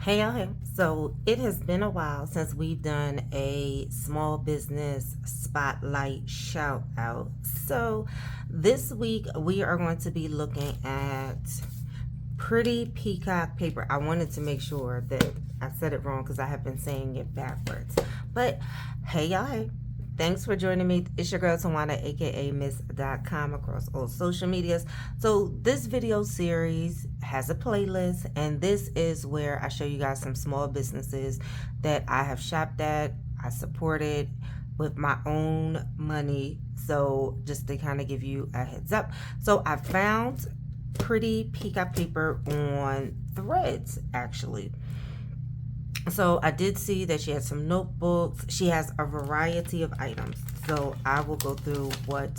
Hey y'all, hey. So it has been a while since we've done a small business spotlight shout out. So this week we are going to be looking at Pretty Peacock Paper. I wanted to make sure that I said it wrong because I have been saying it backwards. But hey y'all, hey. Thanks for joining me. It's your girl Tawana, aka Miss.com, across all social medias. So this video series has a playlist, and this is where I show you guys some small businesses that I have shopped at, I supported with my own money. So just to kind of give you a heads up. So I found Pretty Peacock Paper on Threads, actually. So I did see that she has some notebooks. She has a variety of items. So I will go through what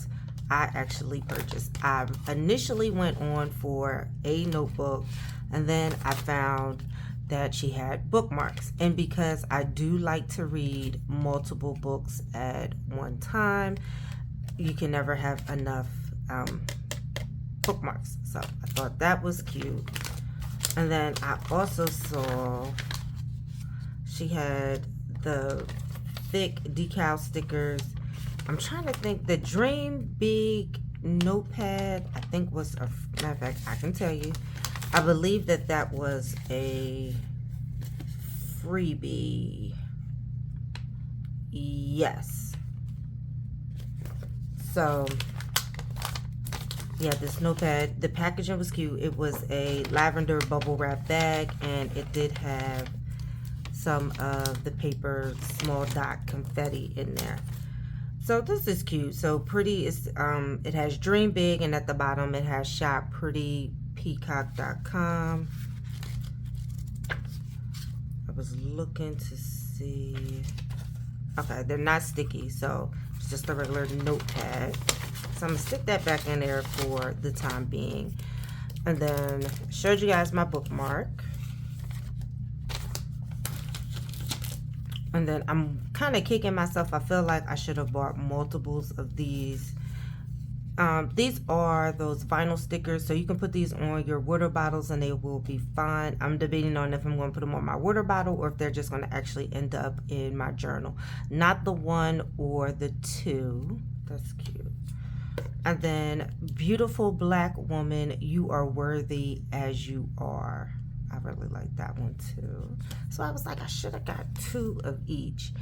I actually purchased. I initially went on for a notebook, and then I found that she had bookmarks. And because I do like to read multiple books at one time, you can never have enough bookmarks. So I thought that was cute. And then I also saw she had the thick decal stickers. I'm trying to think. The Dream Big notepad, I think, was a matter of fact, I can tell you. I believe that was a freebie. Yes. So yeah, this notepad, the packaging was cute. It was a lavender bubble wrap bag, and it did have some of the paper small dot confetti in there. So this is cute. So Pretty is it has Dream Big, and at the bottom it has shop prettypeacock.com. I was looking to see. Okay, they're not sticky, so it's just a regular notepad. So I'm gonna stick that back in there for the time being. And then showed you guys my bookmark. And then I'm kind of kicking myself. I feel like I should have bought multiples of these. These are those vinyl stickers, so you can put these on your water bottles and they will be fine. I'm debating on if I'm going to put them on my water bottle or if they're just going to actually end up in my journal. Not the one or the two. That's cute. And then Beautiful Black Woman, You Are Worthy As You Are. I really like that one too. So I was like, I should have got two of each.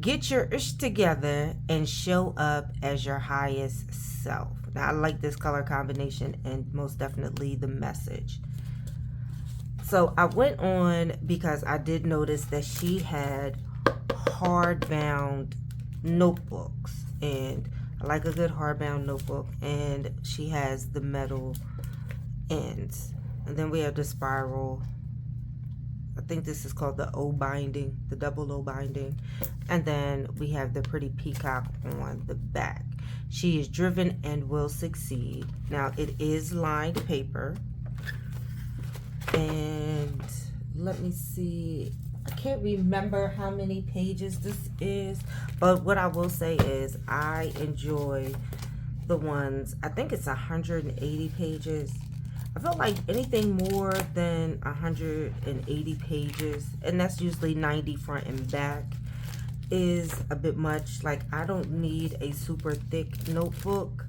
Get your ish together and show up as your highest self. Now I like this color combination and most definitely the message. So I went on because I did notice that she had hardbound notebooks, and I like a good hardbound notebook, and she has the metal ends. And then we have the spiral. I think this is called the O binding, the double O binding. And then we have the Pretty Peacock on the back. She is driven and will succeed. Now it is lined paper. And let me see. I can't remember how many pages this is. But what I will say is I enjoy the ones, I think it's 180 pages. I feel like anything more than 180 pages, and that's usually 90 front and back, is a bit much. Like, I don't need a super thick notebook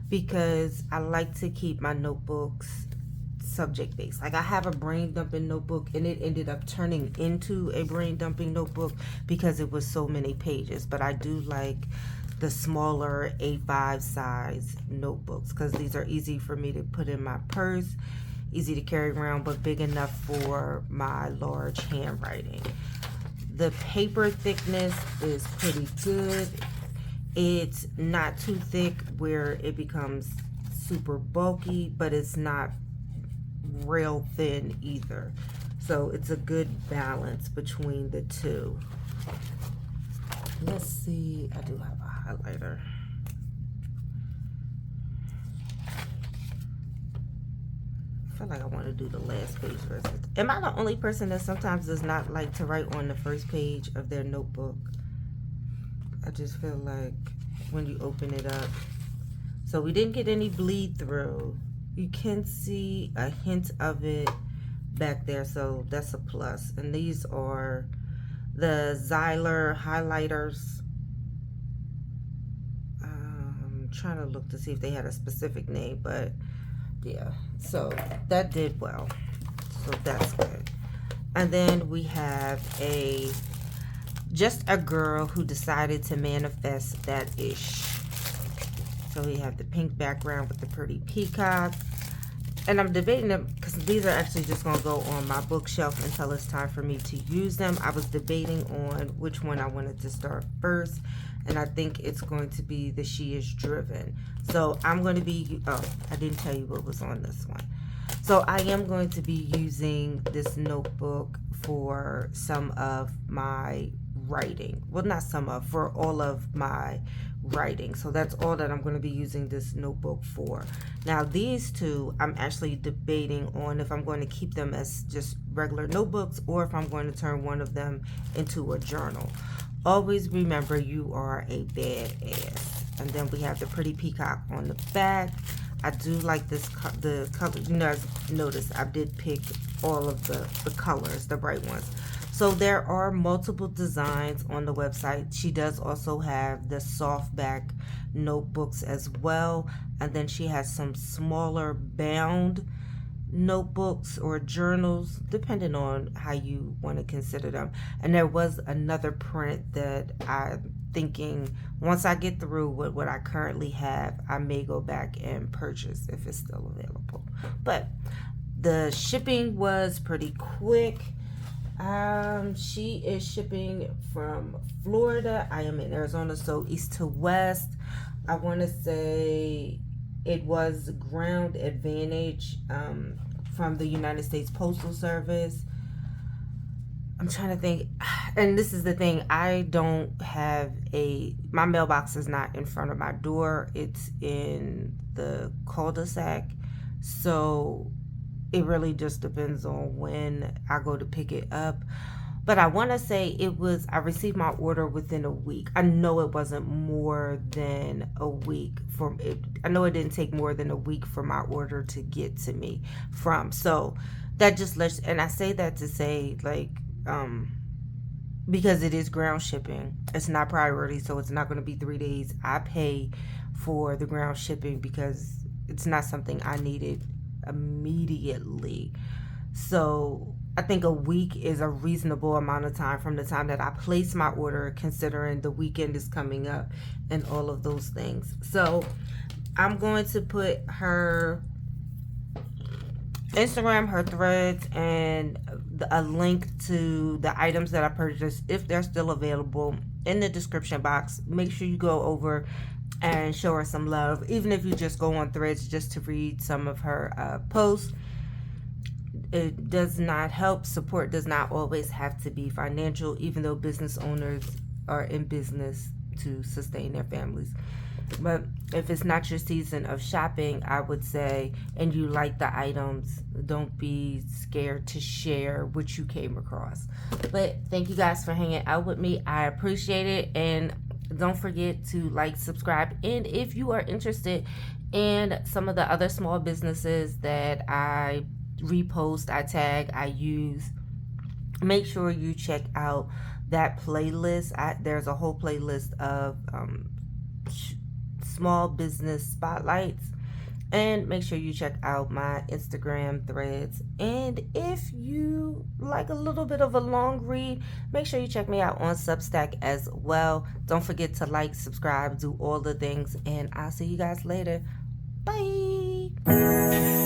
because I like to keep my notebooks subject based. Like, I have a brain dumping notebook, and it ended up turning into a brain dumping notebook because it was so many pages. But I do like the smaller A5 size notebooks because these are easy for me to put in my purse, easy to carry around, but big enough for my large handwriting. The paper thickness is pretty good. It's not too thick where it becomes super bulky, but it's not real thin either. So it's a good balance between the two. Let's see, I do have a highlighter. I feel like I want to do the last page first. Am I the only person that sometimes does not like to write on the first page of their notebook? I just feel like when you open it up. So we didn't get any bleed through. You can see a hint of it back there, so that's a plus. And these are the Xyler highlighters. I'm trying to look to see if they had a specific name, but yeah, so that did well, so that's good. And then we have just a girl who decided to manifest that ish. So we have the pink background with the pretty peacock. And I'm debating them because these are actually just going to go on my bookshelf until it's time for me to use them. I was debating on which one I wanted to start first. And I think it's going to be the She Is Driven. So I'm going to be, oh, I didn't tell you what was on this one. So I am going to be using this notebook for some of my writing. Well, not some of, for all of my writing. So that's all that I'm going to be using this notebook for. Now these two, I'm actually debating on if I'm going to keep them as just regular notebooks or if I'm going to turn one of them into a journal. Always remember, you are a badass. And then we have the pretty peacock on the back. I do like the color. You know, notice I did pick all of the colors, the bright ones. So there are multiple designs on the website. She does also have the softback notebooks as well. And then she has some smaller bound notebooks or journals, depending on how you want to consider them. And there was another print that I'm thinking once I get through with what I currently have, I may go back and purchase if it's still available. But the shipping was pretty quick. She is shipping from Florida. I am in Arizona, so east to west. I want to say it was ground advantage from the United States Postal Service. I'm trying to think, and this is the thing, I don't have my mailbox is not in front of my door. It's in the cul-de-sac, so it really just depends on when I go to pick it up. But I want to say I received my order within a week. I know it wasn't more than a week I know it didn't take more than a week for my order to get to me from. So that just and I say that to say, like, because it is ground shipping, it's not priority, so it's not going to be 3 days. I pay for the ground shipping because it's not something I needed immediately. So I think a week is a reasonable amount of time from the time that I place my order, considering the weekend is coming up and all of those things. So I'm going to put her Instagram, her threads, and a link to the items that I purchased, if they're still available, in the description box. Make sure you go over and show her some love, even if you just go on threads just to read some of her posts. It does not help. Support does not always have to be financial, even though business owners are in business to sustain their families. But if it's not your season of shopping, I would say, and you like the items, don't be scared to share what you came across. But thank you guys for hanging out with me. I appreciate it. And don't forget to like, subscribe. And if you are interested in some of the other small businesses that I repost, I tag, I use, make sure you check out that playlist. There's a whole playlist of small business spotlights, and make sure you check out my Instagram threads. And if you like a little bit of a long read, make sure you check me out on Substack as well. Don't forget to like, subscribe, do all the things, and I'll see you guys later. Bye.